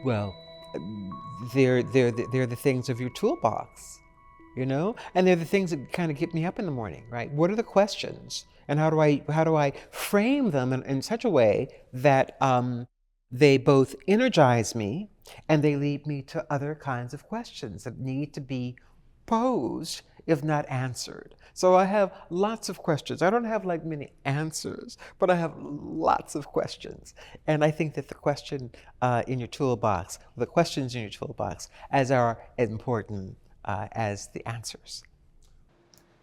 Well, they're the things of your toolbox, you know, and they're the things that kind of get me up in the morning, right? What are the questions, and how do I frame them in such a way that they both energize me and they lead me to other kinds of questions that need to be posed, if not answered. So I have lots of questions. I don't have like many answers, but I have lots of questions. And I think that the question in your toolbox, the questions in your toolbox, are as important as the answers.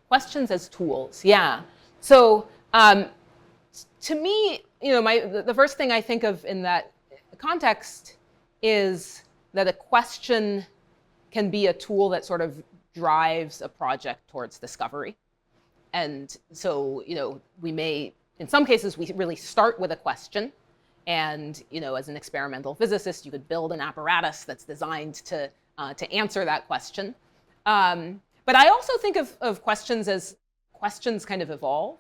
Questions as tools, yeah. So to me, the first thing I think of in that context is that a question can be a tool that sort of drives a project towards discovery. And so, we may, in some cases, we really start with a question. And, as an experimental physicist, you could build an apparatus that's designed to answer that question. But I also think of questions as questions kind of evolve.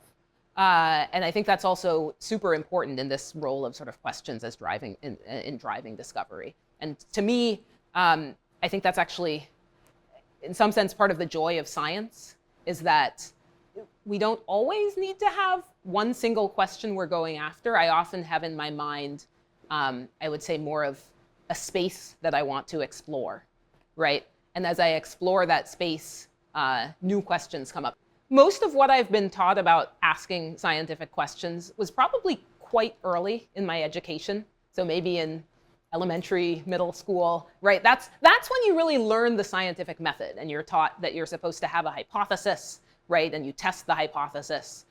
And I think that's also super important in this role of sort of questions as driving in driving discovery. And to me, I think that's actually, in some sense, part of the joy of science is that we don't always need to have one single question we're going after. I often have in my mind, I would say, more of a space that I want to explore, right? And as I explore that space, new questions come up. Most of what I've been taught about asking scientific questions was probably quite early in my education. So maybe in elementary, middle school, right? That's when you really learn the scientific method, and you're taught that you're supposed to have a hypothesis, right? And you test the hypothesis.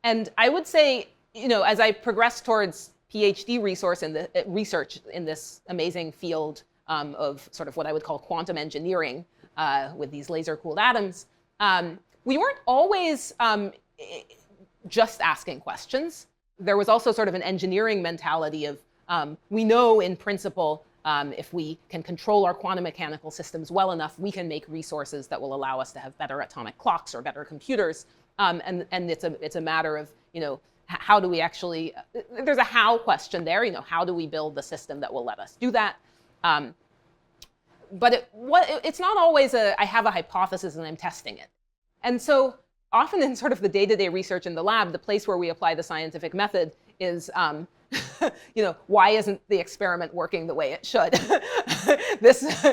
And I would say, as I progress towards PhD research in this amazing field of sort of what I would call quantum engineering with these laser-cooled atoms, we weren't always just asking questions. There was also sort of an engineering mentality of, we know in principle, if we can control our quantum mechanical systems well enough, we can make resources that will allow us to have better atomic clocks or better computers. And it's a matter of, how do we actually, there's a how question there, how do we build the system that will let us do that? But it's not always I have a hypothesis and I'm testing it. And so often in sort of the day-to-day research in the lab, the place where we apply the scientific method is, why isn't the experiment working the way it should? This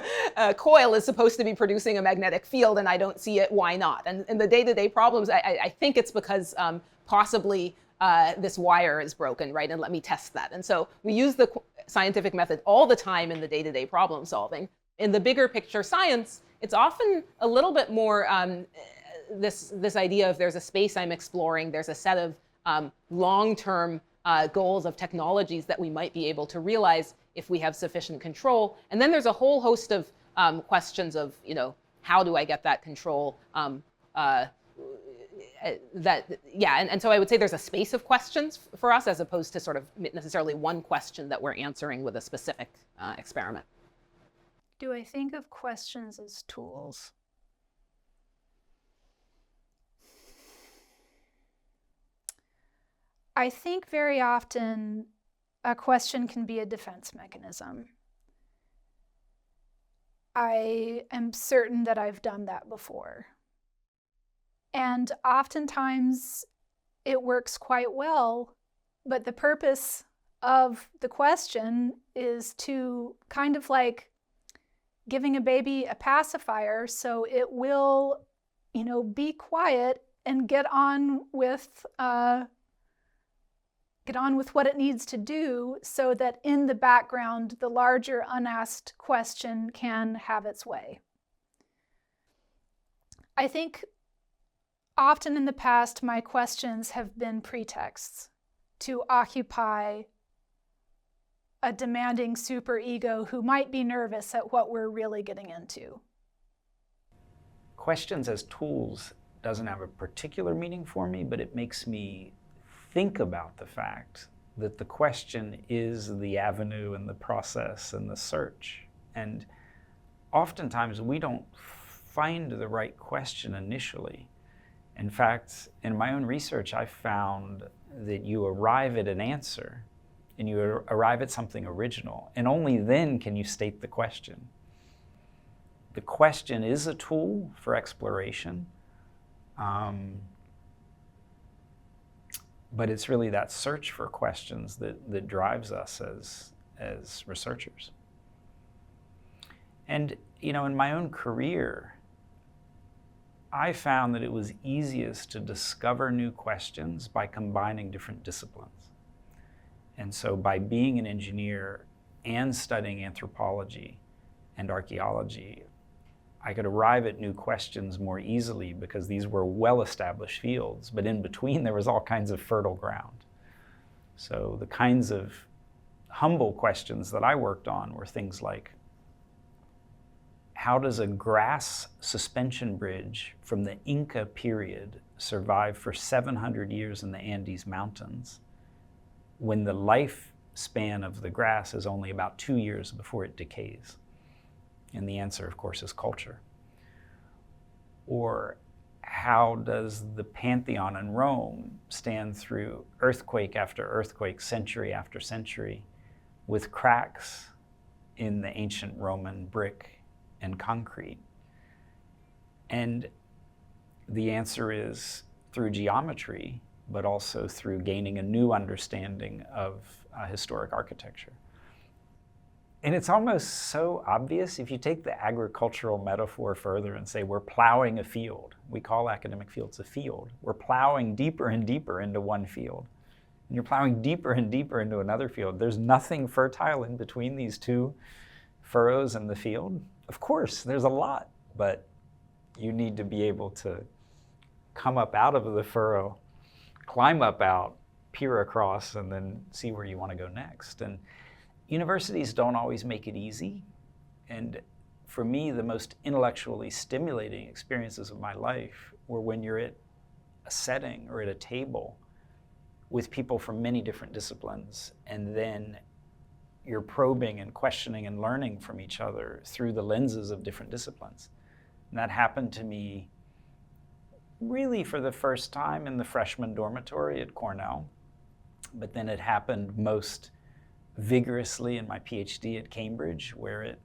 coil is supposed to be producing a magnetic field and I don't see it, why not? And in the day-to-day problems, I think it's because possibly this wire is broken, right? And let me test that. And so we use the scientific method all the time in the day-to-day problem solving. In the bigger picture science, it's often a little bit more this idea of there's a space I'm exploring, there's a set of long-term goals of technologies that we might be able to realize if we have sufficient control. And then there's a whole host of questions of, how do I get that control? And so I would say there's a space of questions for us as opposed to sort of necessarily one question that we're answering with a specific experiment. Do I think of questions as tools? I think very often a question can be a defense mechanism. I am certain that I've done that before. And oftentimes it works quite well, but the purpose of the question is to kind of like giving a baby a pacifier so it will, be quiet and get on with what it needs to do so that in the background, the larger unasked question can have its way. I think often in the past, my questions have been pretexts to occupy a demanding superego who might be nervous at what we're really getting into. Questions as tools doesn't have a particular meaning for me, but it makes me think about the fact that the question is the avenue and the process and the search. And oftentimes we don't find the right question initially. In fact, in my own research, I found that you arrive at an answer and you arrive at something original. And only then can you state the question. The question is a tool for exploration, but it's really that search for questions that drives us as researchers. And, in my own career, I found that it was easiest to discover new questions by combining different disciplines. And so by being an engineer and studying anthropology and archaeology, I could arrive at new questions more easily because these were well-established fields, but in between there was all kinds of fertile ground. So the kinds of humble questions that I worked on were things like, how does a grass suspension bridge from the Inca period survive for 700 years in the Andes Mountains when the lifespan of the grass is only about 2 years before it decays? And the answer, of course, is culture. Or how does the Pantheon in Rome stand through earthquake after earthquake, century after century, with cracks in the ancient Roman brick and concrete? And the answer is through geometry, but also through gaining a new understanding of historic architecture. And it's almost so obvious if you take the agricultural metaphor further and say we're plowing a field. We call academic fields a field. We're plowing deeper and deeper into one field. And you're plowing deeper and deeper into another field. There's nothing fertile in between these two furrows in the field. Of course, there's a lot, but you need to be able to come up out of the furrow, climb up out, peer across, and then see where you want to go next. And universities don't always make it easy. And for me, the most intellectually stimulating experiences of my life were when you're at a setting or at a table with people from many different disciplines, and then you're probing and questioning and learning from each other through the lenses of different disciplines. And that happened to me really for the first time in the freshman dormitory at Cornell, but then it happened most vigorously in my PhD at Cambridge, where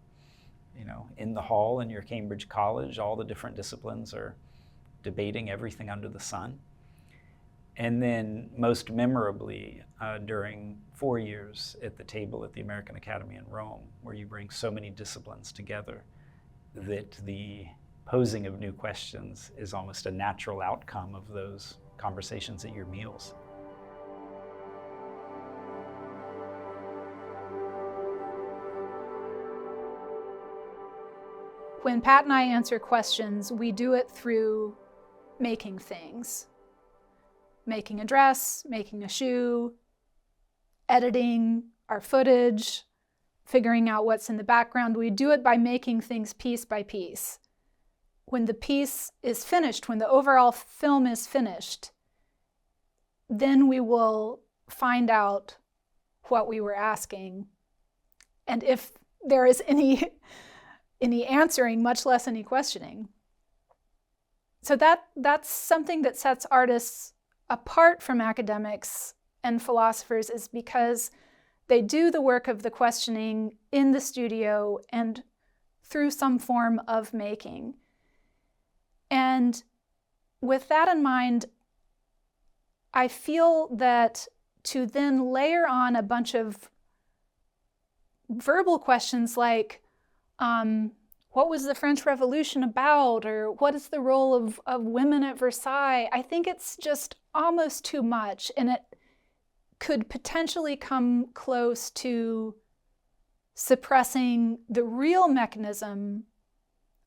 in the hall in your Cambridge college, all the different disciplines are debating everything under the sun. And then most memorably during 4 years at the table at the American Academy in Rome, where you bring so many disciplines together that the posing of new questions is almost a natural outcome of those conversations at your meals. When Pat and I answer questions, we do it through making things. Making a dress, making a shoe, editing our footage, figuring out what's in the background. We do it by making things piece by piece. When the piece is finished, when the overall film is finished, then we will find out what we were asking. And if there is any answering, much less any questioning. So that's something that sets artists apart from academics and philosophers, is because they do the work of the questioning in the studio and through some form of making. And with that in mind, I feel that to then layer on a bunch of verbal questions like, what was the French Revolution about? Or what is the role of women at Versailles? I think it's just almost too much, and it could potentially come close to suppressing the real mechanism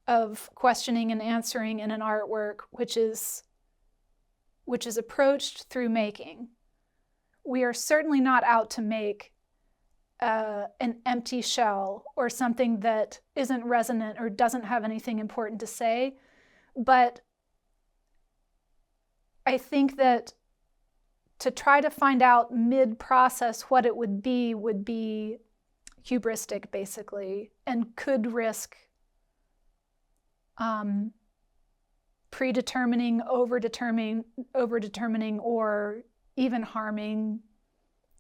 of questioning and answering in an artwork, which is approached through making. We are certainly not out to make an empty shell or something that isn't resonant or doesn't have anything important to say. But I think that to try to find out mid-process what it would be hubristic, basically, and could risk predetermining, overdetermining, or even harming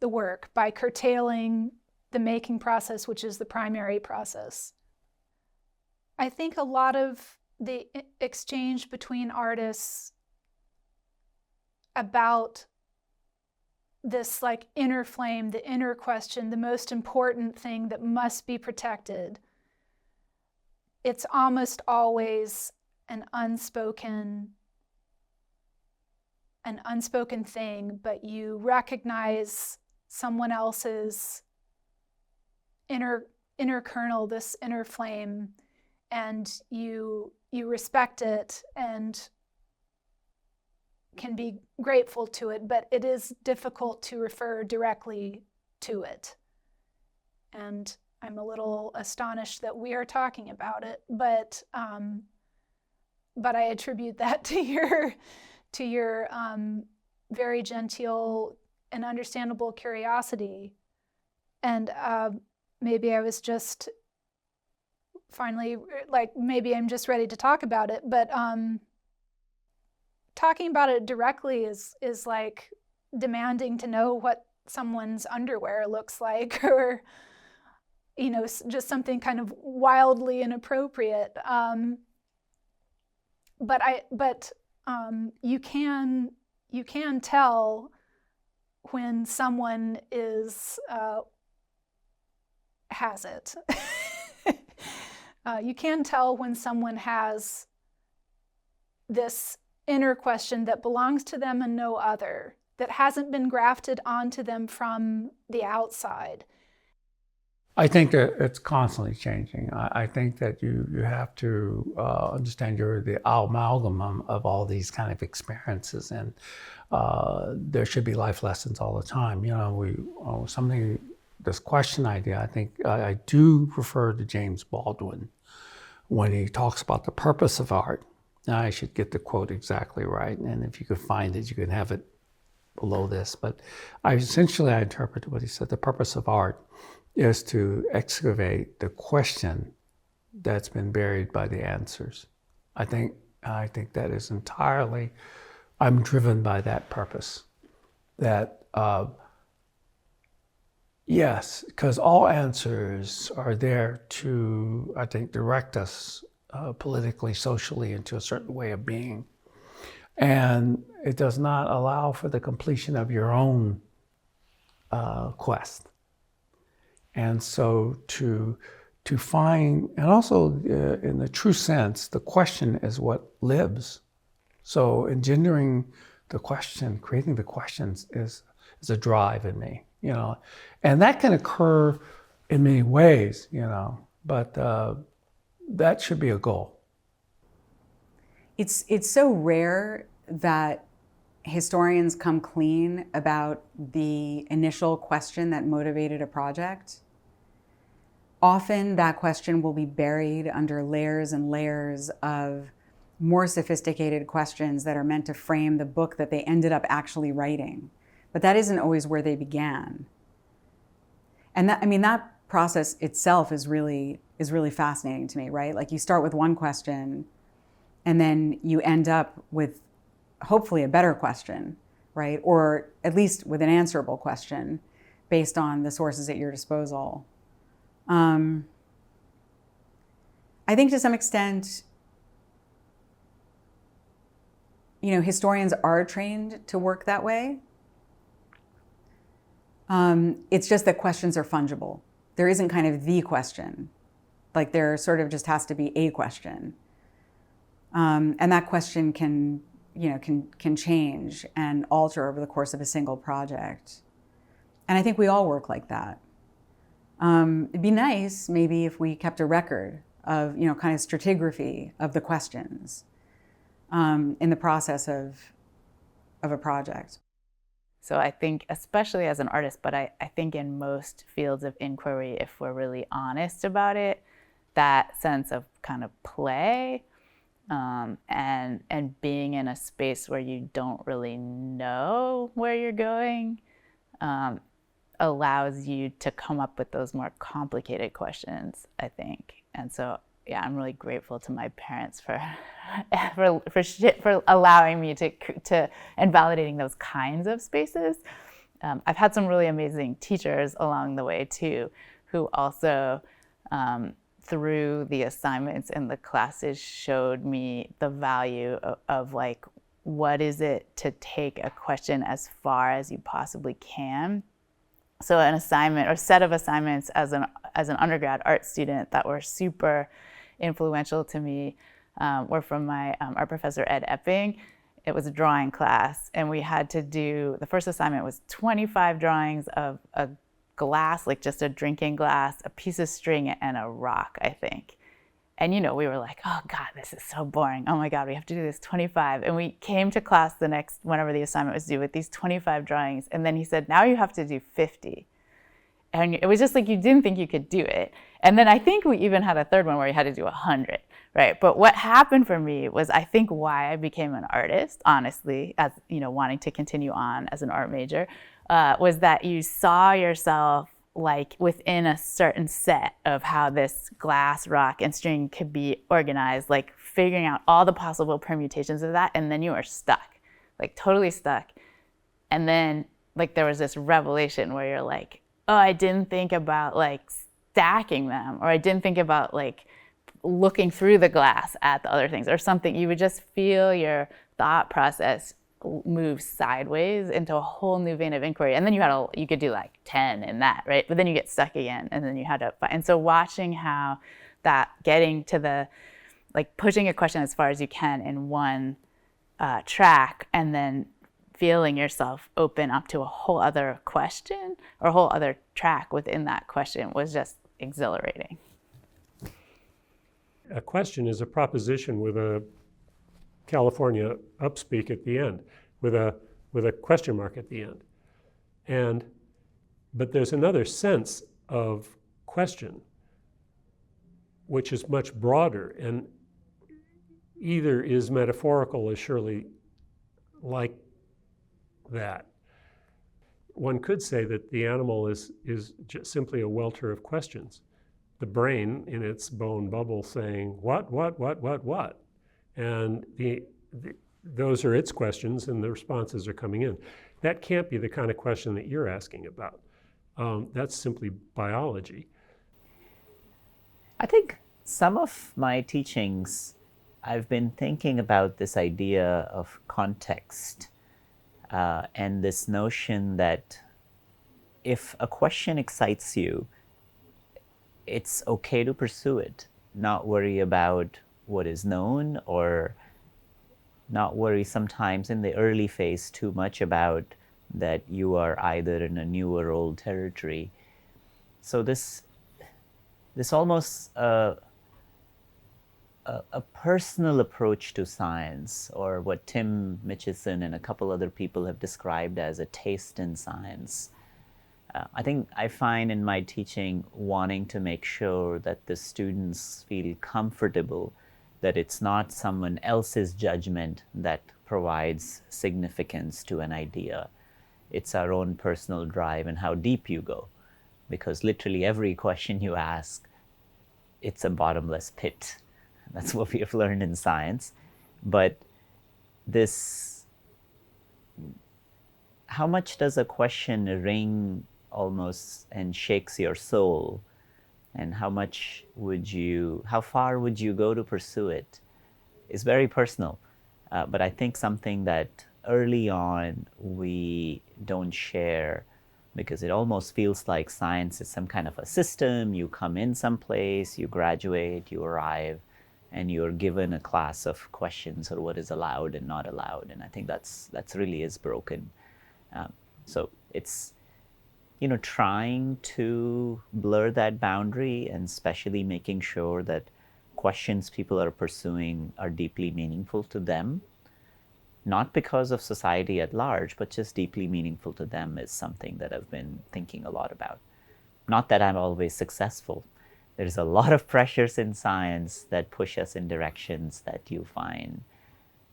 the work by curtailing the making process, which is the primary process. I think a lot of the exchange between artists about this like inner flame, the inner question, the most important thing that must be protected, it's almost always an unspoken thing, but you recognize someone else's inner kernel, this inner flame, and you respect it and can be grateful to it, but it is difficult to refer directly to it. And I'm a little astonished that we are talking about it, but I attribute that to your very genteel and understandable curiosity. And maybe I was just finally, like, maybe I'm just ready to talk about it, but talking about it directly is like demanding to know what someone's underwear looks like, or, you know, just something kind of wildly inappropriate. But you can tell when someone has it. You can tell when someone has this inner question that belongs to them and no other, that hasn't been grafted onto them from the outside. I think that it's constantly changing. I think that you have to understand you're the amalgam of all these kind of experiences, and there should be life lessons all the time. You know, this question idea, I think I do refer to James Baldwin when he talks about the purpose of art. Now, I should get the quote exactly right, and if you could find it, you can have it below this. But I interpret what he said. The purpose of art is to excavate the question that's been buried by the answers. I think that is entirely, I'm driven by that purpose. That, yes, because all answers are there to, I think, direct us politically, socially, into a certain way of being. And it does not allow for the completion of your own quest. And so to find, and also in the true sense, the question is what lives. So engendering the question, creating the questions is a drive in me, you know. And that can occur in many ways, you know, but that should be a goal. It's so rare that historians come clean about the initial question that motivated a project. Often that question will be buried under layers and layers of more sophisticated questions that are meant to frame the book that they ended up actually writing. But that isn't always where they began. And that process itself is really fascinating to me, right? Like, you start with one question and then you end up with hopefully a better question, right? Or at least with an answerable question based on the sources at your disposal. I think to some extent, you know, historians are trained to work that way. It's just that questions are fungible. There isn't kind of the question. Like, there sort of just has to be a question. And that question can change and alter over the course of a single project. And I think we all work like that. It'd be nice maybe if we kept a record of, you know, kind of stratigraphy of the questions in the process of a project. So I think, especially as an artist, but I think in most fields of inquiry, if we're really honest about it, that sense of kind of play and being in a space where you don't really know where you're going allows you to come up with those more complicated questions, I think. And so, yeah, I'm really grateful to my parents for allowing me to and validating those kinds of spaces. I've had some really amazing teachers along the way too, who also through the assignments and the classes showed me the value of like, what is it to take a question as far as you possibly can. So an assignment or set of assignments as an undergrad art student that were super influential to me were from my art professor, Ed Epping. It was a drawing class, and we had to do, the first assignment was 25 drawings of a glass, like just a drinking glass, a piece of string, and a rock, I think. And we were like, oh God, this is so boring. Oh my God, we have to do this 25. And we came to class the next, whenever the assignment was due, with these 25 drawings. And then he said, now you have to do 50. And it was just like, you didn't think you could do it. And then I think we even had a third one where you had to do 100, right? But what happened for me was, I think why I became an artist, honestly, as wanting to continue on as an art major, was that you saw yourself like within a certain set of how this glass, rock, and string could be organized, like figuring out all the possible permutations of that, and then you are stuck, like totally stuck. And then like there was this revelation where you're like, oh, I didn't think about like stacking them, or I didn't think about like looking through the glass at the other things or something. You would just feel your thought process move sideways into a whole new vein of inquiry. And then you could do like 10 in that, right? But then you get stuck again, and then you had to, and so watching how that getting to the, like pushing a question as far as you can in one track, and then feeling yourself open up to a whole other question or a whole other track within that question was just exhilarating. A question is a proposition with a California upspeak at the end, with a question mark at the end. But there's another sense of question, which is much broader and either is metaphorical as surely like that. One could say that the animal is just simply a welter of questions. The brain in its bone bubble saying, what? And those are its questions, and the responses are coming in. That can't be the kind of question that you're asking about. That's simply biology. I think some of my teachings, I've been thinking about this idea of context and this notion that if a question excites you, it's okay to pursue it, not worry about what is known, or not worry sometimes in the early phase too much about that you are either in a new or old territory. So this almost a personal approach to science, or what Tim Mitchison and a couple other people have described as a taste in science. I think I find in my teaching wanting to make sure that the students feel comfortable that it's not someone else's judgment that provides significance to an idea. It's our own personal drive and how deep you go. Because literally every question you ask, it's a bottomless pit. That's what we have learned in science. But this, how much does a question ring almost and shakes your soul? And how far would you go to pursue it is very personal. But I think something that early on we don't share, because it almost feels like science is some kind of a system. You come in someplace, you graduate, you arrive, and you're given a class of questions or what is allowed and not allowed. And I think that's really is broken. So it's, trying to blur that boundary, and especially making sure that questions people are pursuing are deeply meaningful to them, not because of society at large, but just deeply meaningful to them, is something that I've been thinking a lot about. Not that I'm always successful. There's a lot of pressures in science that push us in directions that you find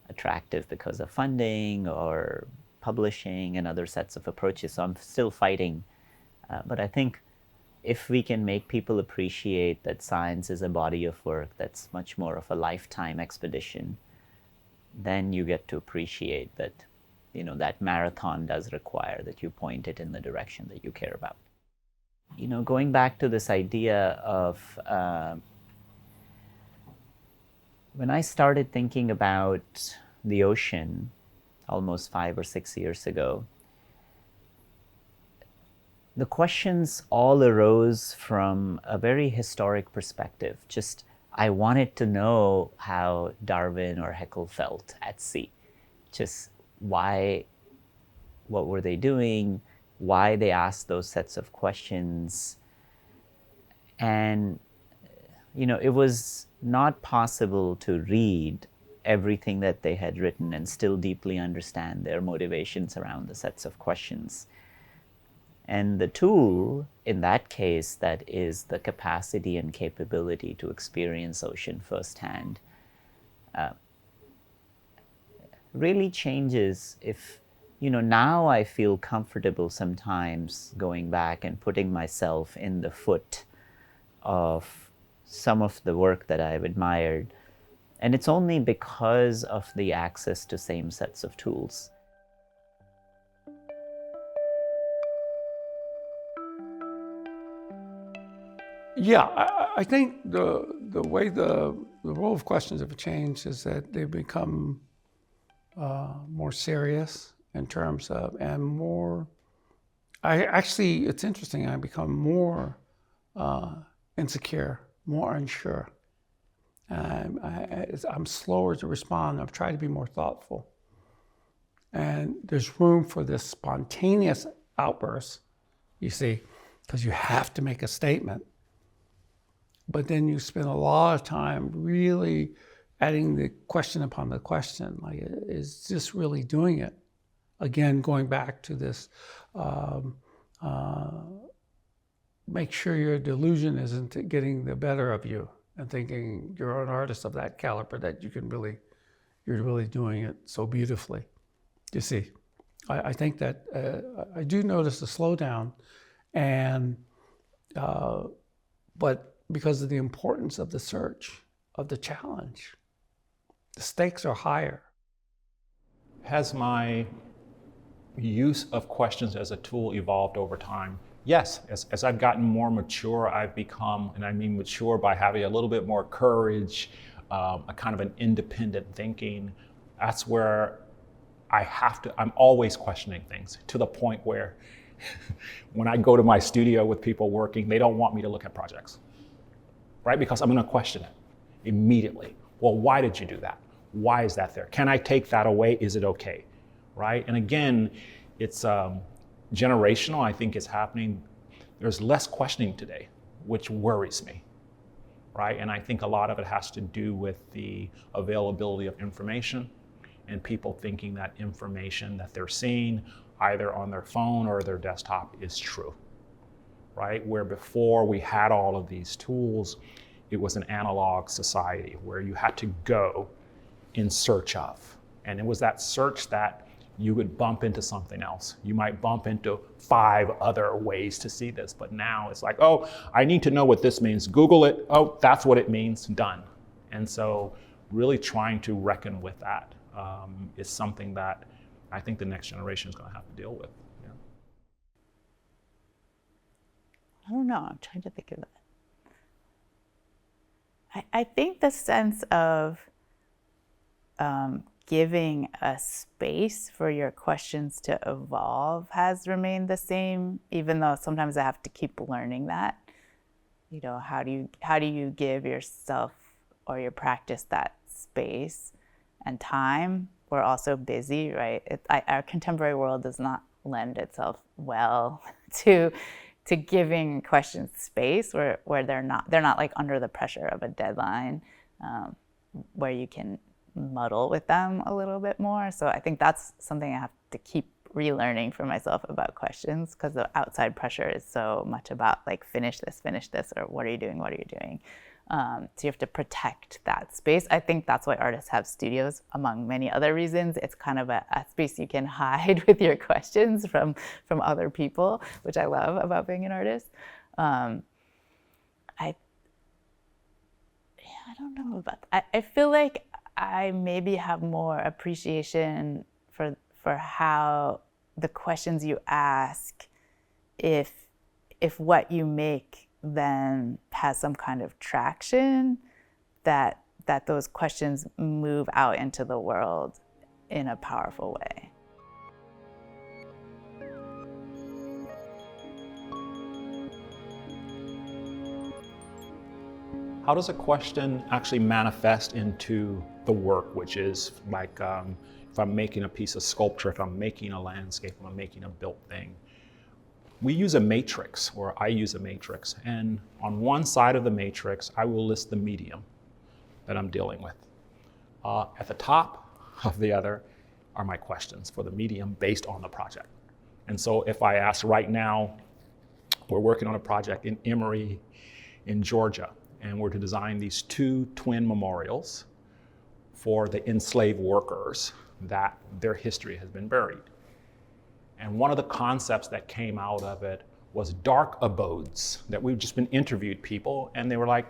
attractive because of funding or publishing and other sets of approaches. So I'm still fighting. But I think if we can make people appreciate that science is a body of work that's much more of a lifetime expedition, then you get to appreciate that, that marathon does require that you point it in the direction that you care about. Going back to this idea of when I started thinking about the ocean almost 5 or 6 years ago, the questions all arose from a very historic perspective. Just, I wanted to know how Darwin or Haeckel felt at sea. Just why, what were they doing, why they asked those sets of questions. And, it was not possible to read everything that they had written and still deeply understand their motivations around the sets of questions. And the tool, in that case, that is the capacity and capability to experience ocean firsthand, really changes if, now I feel comfortable sometimes going back and putting myself in the foot of some of the work that I've admired. And it's only because of the access to same sets of tools. Yeah, I think the way the role of questions have changed is that they've become more serious in terms of, and more, it's interesting, I become more insecure, more unsure. I'm slower to respond. I've tried to be more thoughtful. And there's room for this spontaneous outburst, you see, because you have to make a statement. But then you spend a lot of time really adding the question upon the question, like, is this really doing it? Again, going back to this, make sure your delusion isn't getting the better of you and thinking you're an artist of that caliber, that you're really doing it so beautifully. You see, I think that I do notice a slowdown, and but because of the importance of the search, of the challenge, the stakes are higher. Has my use of questions as a tool evolved over time? Yes, as I've gotten more mature, I've become, and I mean mature by having a little bit more courage, a kind of an independent thinking. That's where I'm always questioning things, to the point where when I go to my studio with people working, they don't want me to look at projects, right? Because I'm going to question it immediately. Well, why did you do that? Why is that there? Can I take that away? Is it okay? Right? And again, it's generational. I think it's happening. There's less questioning today, which worries me, right? And I think a lot of it has to do with the availability of information and people thinking that information that they're seeing either on their phone or their desktop is true, right? Where before we had all of these tools, it was an analog society where you had to go in search of. And it was that search that you would bump into something else. You might bump into 5 other ways to see this, but now it's like, oh, I need to know what this means. Google it. Oh, that's what it means. Done. And so really trying to reckon with that is something that I think the next generation is going to have to deal with. Yeah. I don't know. I'm trying to think of that. I think the sense of giving a space for your questions to evolve has remained the same, even though sometimes I have to keep learning that. How do you give yourself or your practice that space and time? We're also busy, right? Our contemporary world does not lend itself well to giving questions space where they're not like under the pressure of a deadline, where you can muddle with them a little bit more. So I think that's something I have to keep relearning for myself about questions, because the outside pressure is so much about like finish this, or what are you doing? So you have to protect that space. I think that's why artists have studios, among many other reasons. It's kind of a space you can hide with your questions from other people, which I love about being an artist. I don't know about that. I feel like I maybe have more appreciation for how the questions you ask, if what you make then has some kind of traction, that those questions move out into the world in a powerful way. How does a question actually manifest into the work, which is like if I'm making a piece of sculpture, if I'm making a landscape, if I'm making a built thing? We use a matrix, or I use a matrix, and on one side of the matrix, I will list the medium that I'm dealing with. At the top of the other are my questions for the medium based on the project. And so if I ask right now, we're working on a project in Emory in Georgia, and we're to design these 2 twin memorials for the enslaved workers that their history has been buried. And one of the concepts that came out of it was dark abodes, that we've just been interviewed people, and they were like,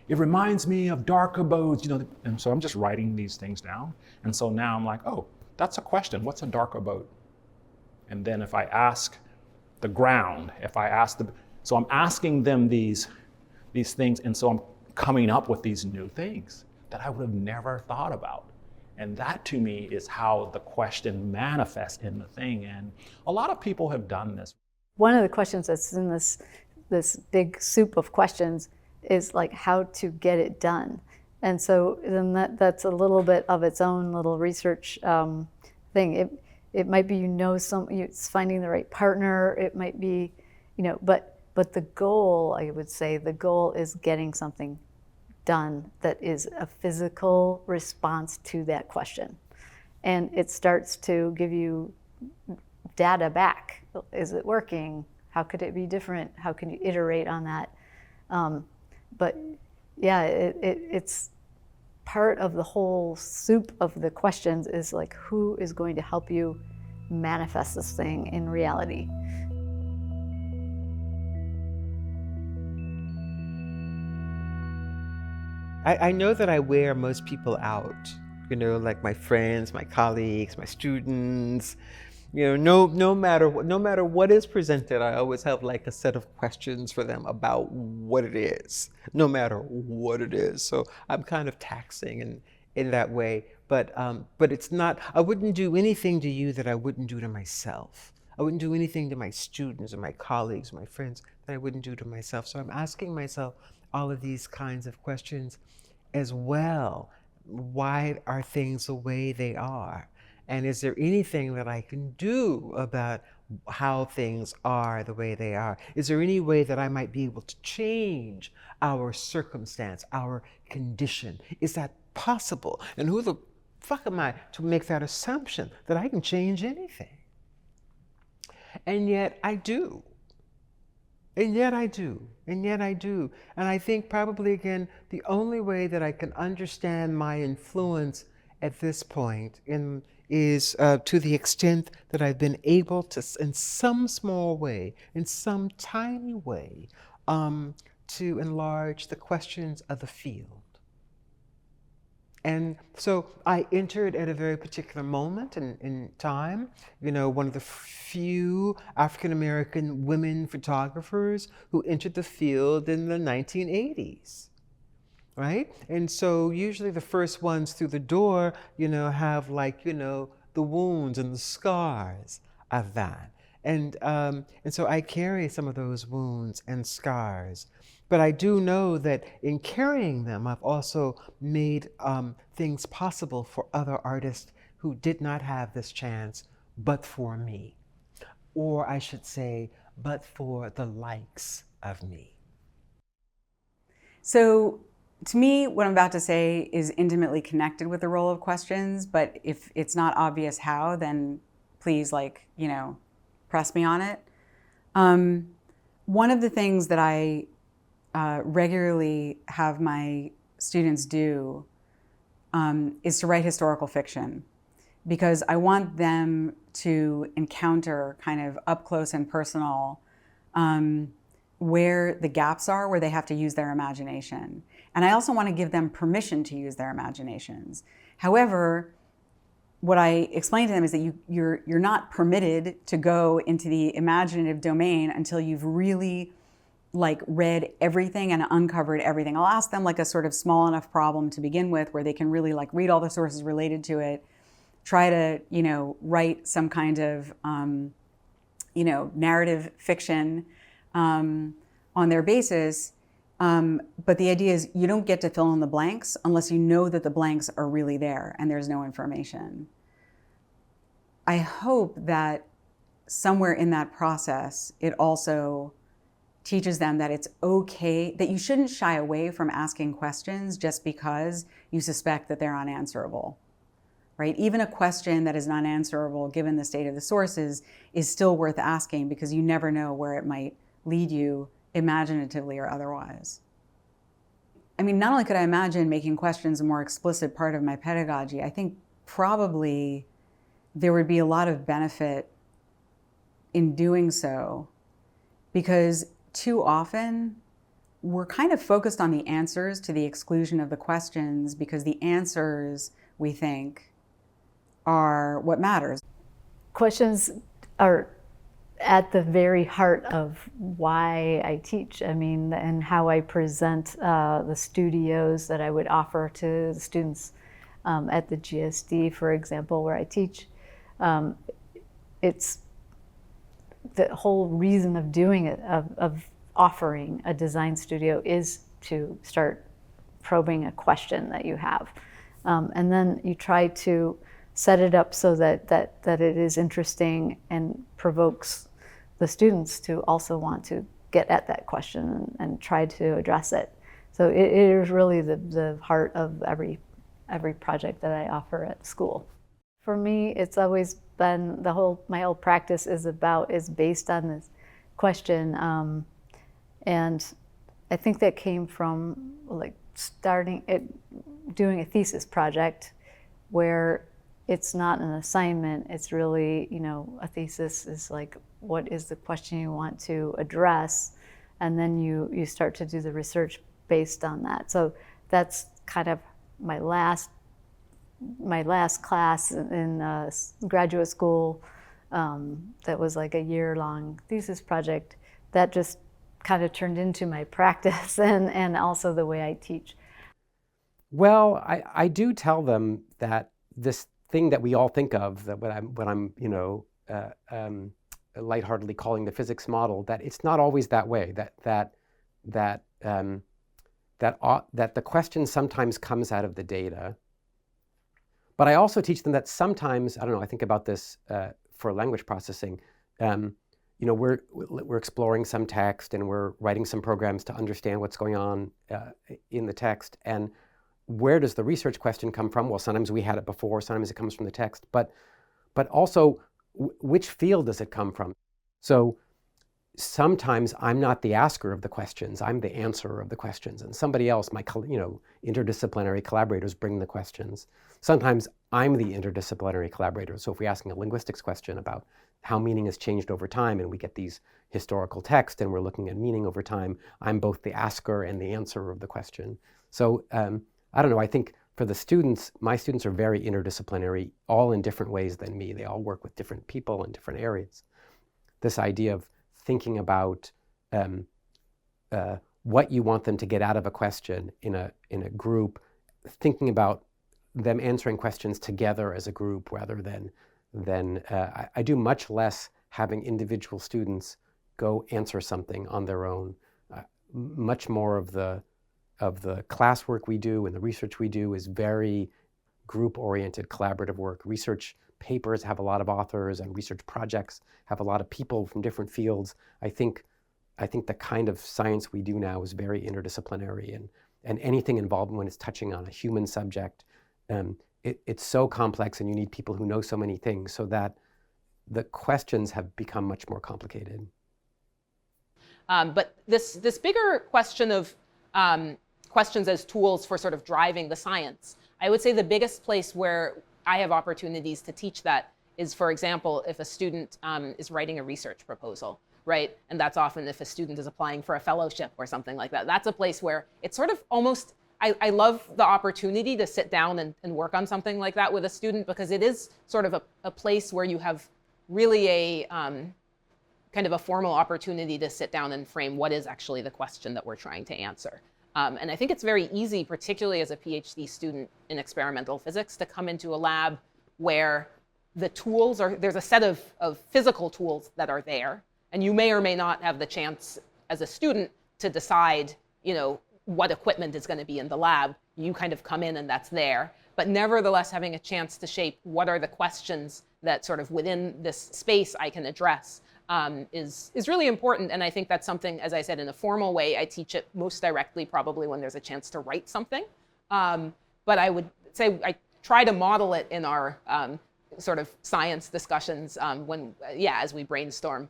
it reminds me of dark abodes, you know. And so I'm just writing these things down. And so now I'm like, oh, that's a question. What's a dark abode? And then if I ask the ground, so I'm asking them these things, and so I'm coming up with these new things that I would have never thought about. And that to me is how the question manifests in the thing. And a lot of people have done this. One of the questions that's in this big soup of questions is like how to get it done. And so then that's a little bit of its own little research thing. It might be, it's finding the right partner. It might be, but the goal, I would say, the goal is getting something done that is a physical response to that question. And it starts to give you data back. Is it working? How could it be different? How can you iterate on that? But yeah, it's part of the whole soup of the questions is like, who is going to help you manifest this thing in reality? I know that I wear most people out, like my friends, my colleagues, my students. No matter what is presented, I always have like a set of questions for them about what it is, no matter what it is. So I'm kind of taxing in that way, but it's not. I wouldn't do anything to you that I wouldn't do to myself. I wouldn't do anything to my students or my colleagues or my friends that I wouldn't do to myself. So I'm asking myself all of these kinds of questions as well. Why are things the way they are? And is there anything that I can do about how things are the way they are? Is there any way that I might be able to change our circumstance, our condition? Is that possible? And who the fuck am I to make that assumption that I can change anything? And yet I do. And yet I do. And yet I do. And I think probably, again, the only way that I can understand my influence at this point is to the extent that I've been able to, in some small way, in some tiny way, to enlarge the questions of the field. And so I entered at a very particular moment in time, one of the few African-American women photographers who entered the field in the 1980s, right? And so usually the first ones through the door, have like, the wounds and the scars of that. And so I carry some of those wounds and scars. But I do know that in carrying them, I've also made things possible for other artists who did not have this chance, but for me. Or I should say, but for the likes of me. So to me, what I'm about to say is intimately connected with the role of questions, but if it's not obvious how, then please, press me on it. One of the things that I regularly have my students do is to write historical fiction, because I want them to encounter kind of up close and personal where the gaps are, where they have to use their imagination. And I also want to give them permission to use their imaginations. However, what I explained to them is that you're not permitted to go into the imaginative domain until you've really like read everything and uncovered everything. I'll ask them like a sort of small enough problem to begin with where they can really like read all the sources related to it, try to, you know, write some kind of, you know, narrative fiction on their basis. But the idea is you don't get to fill in the blanks unless you know that the blanks are really there and there's no information. I hope that somewhere in that process, it also teaches them that it's okay, that you shouldn't shy away from asking questions just because you suspect that they're unanswerable, right? Even a question that is unanswerable given the state of the sources is still worth asking because you never know where it might lead you imaginatively or otherwise. I mean, not only could I imagine making questions a more explicit part of my pedagogy, I think probably there would be a lot of benefit in doing so because too often we're kind of focused on the answers to the exclusion of the questions because the answers, we think, are what matters. Questions are at the very heart of why I teach. I mean, and how I present the studios that I would offer to the students at the GSD, for example, where I teach. It's the whole reason of doing it, of offering a design studio, is to start probing a question that you have. And then you try to set it up so that it is interesting and provokes the students to also want to get at that question and try to address it. So it is really the heart of every project that I offer at school. For me, it's always been my whole practice is based on this question, and I think that came from like doing a thesis project where it's not an assignment. It's really, you know, a thesis is like, what is the question you want to address, and then you start to do the research based on that. So that's kind of my last class in graduate school. That was like a year-long thesis project that just kind of turned into my practice and also the way I teach. Well, I do tell them that this thing that we all think of, that when I'm you know, lightheartedly calling the physics model, that it's not always that way. That the question sometimes comes out of the data. But I also teach them that sometimes, I don't know, I think about this for language processing. You know, we're exploring some text and we're writing some programs to understand what's going on in the text. And where does the research question come from? Well, sometimes we had it before, sometimes it comes from the text. But also, which field does it come from? So sometimes I'm not the asker of the questions, I'm the answerer of the questions. And somebody else, my interdisciplinary collaborators bring the questions. Sometimes I'm the interdisciplinary collaborator. So if we're asking a linguistics question about how meaning has changed over time and we get these historical texts and we're looking at meaning over time, I'm both the asker and the answerer of the question. So I don't know, I think for the students, my students are very interdisciplinary, all in different ways than me. They all work with different people in different areas. This idea of thinking about what you want them to get out of a question in a group, thinking about them answering questions together as a group rather than I do much less having individual students go answer something on their own. Much more of the classwork we do and the research we do is very group-oriented, collaborative work. Research papers have a lot of authors and research projects have a lot of people from different fields. I think the kind of science we do now is very interdisciplinary, and anything involved when it's touching on a human subject, it's so complex and you need people who know so many things, so that the questions have become much more complicated. But this bigger question of questions as tools for sort of driving the science, I would say the biggest place where I have opportunities to teach that is, for example, if a student is writing a research proposal, right? And that's often if a student is applying for a fellowship or something like that. That's a place where it's sort of almost I love the opportunity to sit down and work on something like that with a student, because it is sort of a place where you have really a kind of a formal opportunity to sit down and frame what is actually the question that we're trying to answer. And I think it's very easy, particularly as a PhD student in experimental physics, to come into a lab where the tools are, there's a set of physical tools that are there, and you may or may not have the chance as a student to decide, you know, what equipment is going to be in the lab. You kind of come in and that's there. But nevertheless, having a chance to shape what are the questions that sort of within this space I can address is really important. And I think that's something, as I said, in a formal way, I teach it most directly probably when there's a chance to write something. But I would say I try to model it in our sort of science discussions when, as we brainstorm,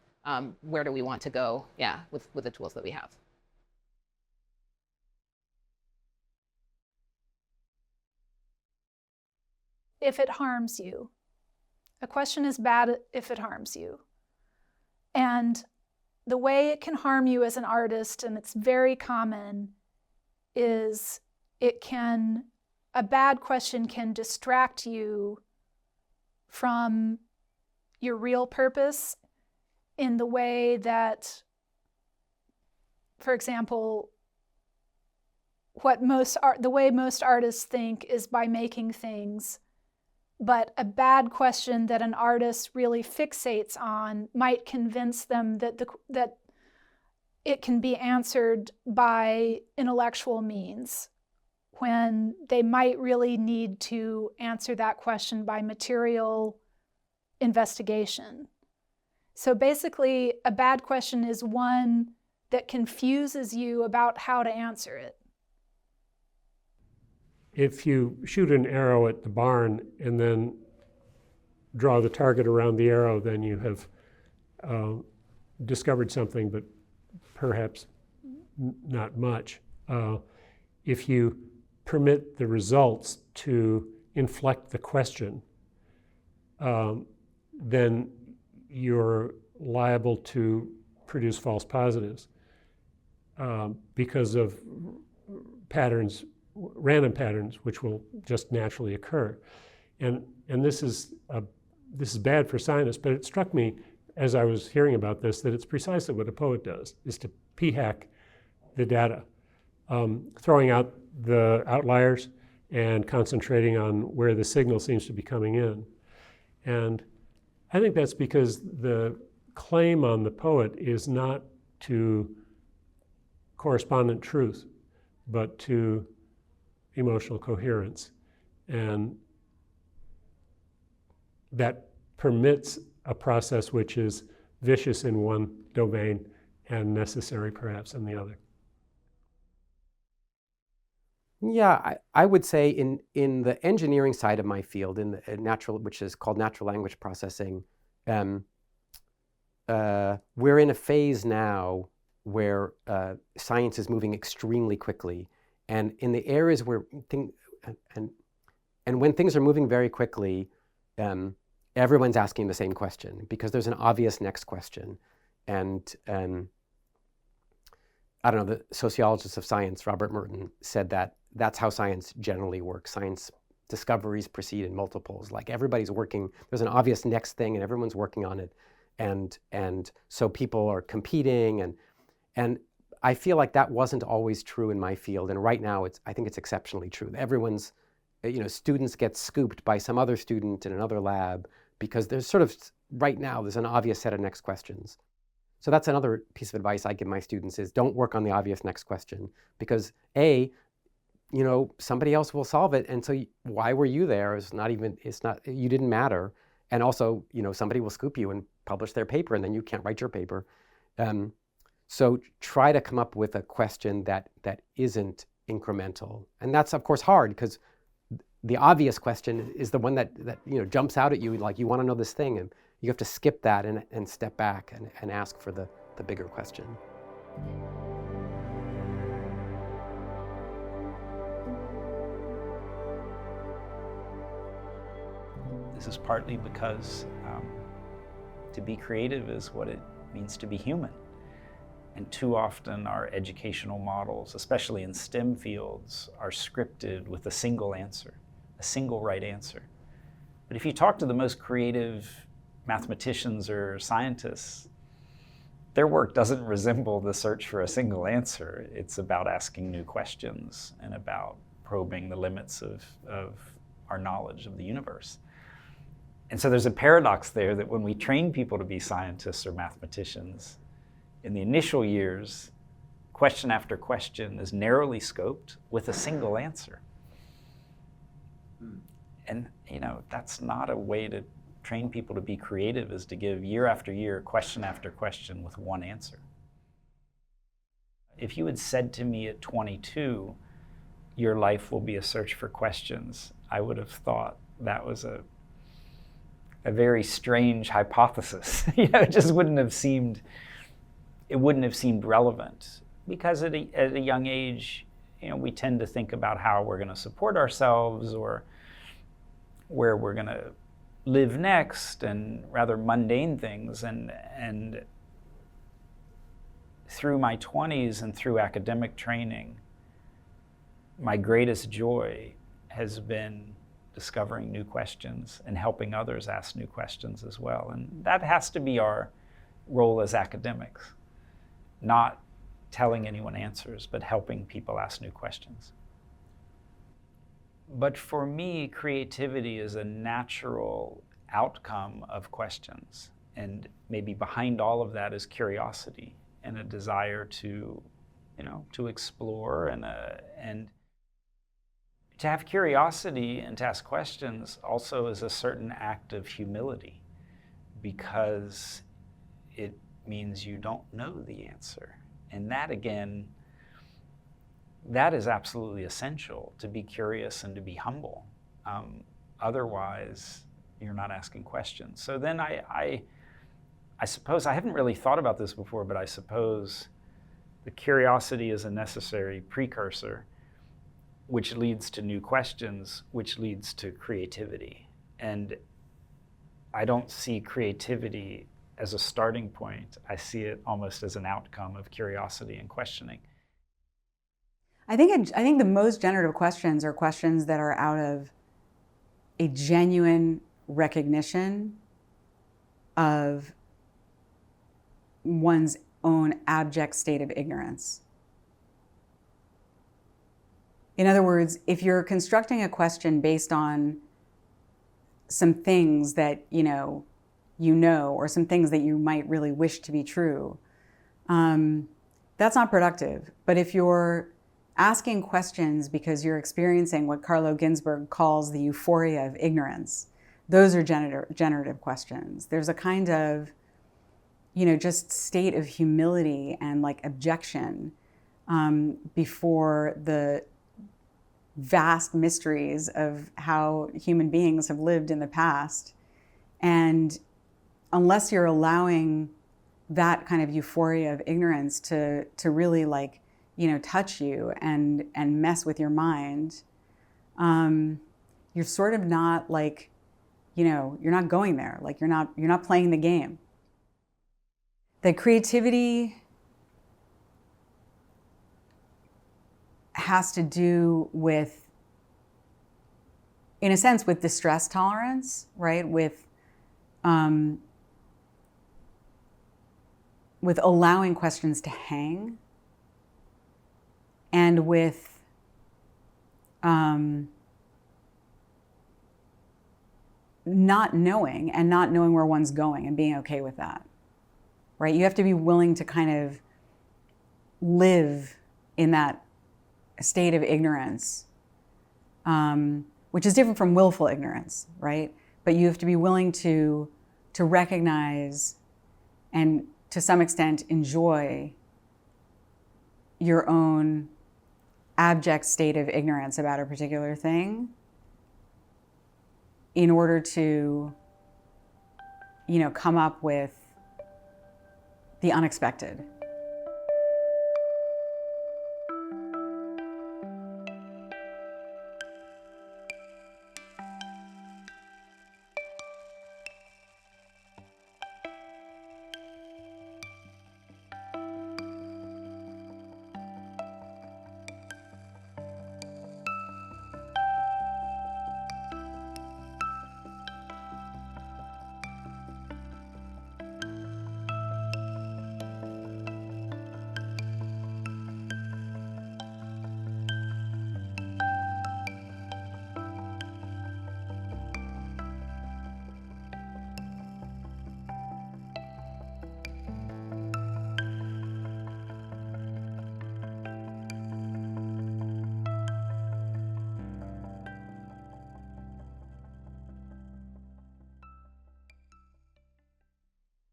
where do we want to go, with the tools that we have. If it harms you. A question is bad if it harms you. And the way it can harm you as an artist, and it's very common, is a bad question can distract you from your real purpose in the way that, for example, the way most artists think is by making things. But a bad question that an artist really fixates on might convince them that that it can be answered by intellectual means, when they might really need to answer that question by material investigation. So basically, a bad question is one that confuses you about how to answer it. If you shoot an arrow at the barn and then draw the target around the arrow, then you have discovered something, but perhaps not much. If you permit the results to inflect the question, then you're liable to produce false positives because of random patterns, which will just naturally occur. And this is bad for scientists, but it struck me as I was hearing about this that it's precisely what a poet does, is to p-hack the data, throwing out the outliers and concentrating on where the signal seems to be coming in. And I think that's because the claim on the poet is not to correspondent truth, but to emotional coherence. And that permits a process which is vicious in one domain and necessary perhaps in the other. Yeah, I would say in the engineering side of my field, in the which is called natural language processing, we're in a phase now where science is moving extremely quickly. And in the areas where when things are moving very quickly, everyone's asking the same question because there's an obvious next question. And I don't know, the sociologist of science, Robert Merton, said that that's how science generally works. Science discoveries proceed in multiples. Like everybody's working, there's an obvious next thing and everyone's working on it. And so people are competing and I feel like that wasn't always true in my field, and right now I think it's exceptionally true. Everyone's, students get scooped by some other student in another lab because there's sort of, right now, there's an obvious set of next questions. So that's another piece of advice I give my students is don't work on the obvious next question because somebody else will solve it, and so why were you there? You didn't matter. And also, somebody will scoop you and publish their paper, and then you can't write your paper. So try to come up with a question that isn't incremental. And that's, of course, hard because the obvious question is the one that jumps out at you, like you want to know this thing. And you have to skip that and step back and ask for the bigger question. This is partly because to be creative is what it means to be human. And too often our educational models, especially in STEM fields, are scripted with a single answer, a single right answer. But if you talk to the most creative mathematicians or scientists, their work doesn't resemble the search for a single answer. It's about asking new questions and about probing the limits of our knowledge of the universe. And so there's a paradox there that when we train people to be scientists or mathematicians, in the initial years, question after question is narrowly scoped with a single answer. And that's not a way to train people to be creative, is to give year after year, question after question with one answer. If you had said to me at 22, your life will be a search for questions, I would have thought that was a very strange hypothesis. It just wouldn't have seemed relevant, because at a young age, we tend to think about how we're going to support ourselves or where we're going to live next, and rather mundane things. And through my 20s and through academic training, my greatest joy has been discovering new questions and helping others ask new questions as well. And that has to be our role as academics, not telling anyone answers, but helping people ask new questions. But for me, creativity is a natural outcome of questions. And maybe behind all of that is curiosity and a desire to explore and to have curiosity and to ask questions also is a certain act of humility, because it means you don't know the answer. And that, again, that is absolutely essential, to be curious and to be humble. Otherwise, you're not asking questions. So then I suppose, I haven't really thought about this before, but I suppose the curiosity is a necessary precursor, which leads to new questions, which leads to creativity. And I don't see creativity as a starting point. I see it almost as an outcome of curiosity and questioning. I think the most generative questions are questions that are out of a genuine recognition of one's own abject state of ignorance. In other words, if you're constructing a question based on some things that you know, or some things that you might really wish to be true, that's not productive. But if you're asking questions because you're experiencing what Carlo Ginzburg calls the euphoria of ignorance, those are generative questions. There's a kind of, just state of humility and like objection before the vast mysteries of how human beings have lived in the past. And unless you're allowing that kind of euphoria of ignorance to really touch you and mess with your mind, you're sort of not you're not going there. You're not playing the game. That creativity has to do with, in a sense, with distress tolerance, right? With allowing questions to hang, and with not knowing where one's going and being okay with that, right? You have to be willing to kind of live in that state of ignorance, which is different from willful ignorance, right? But you have to be willing to recognize and to some extent enjoy your own abject state of ignorance about a particular thing in order to, come up with the unexpected.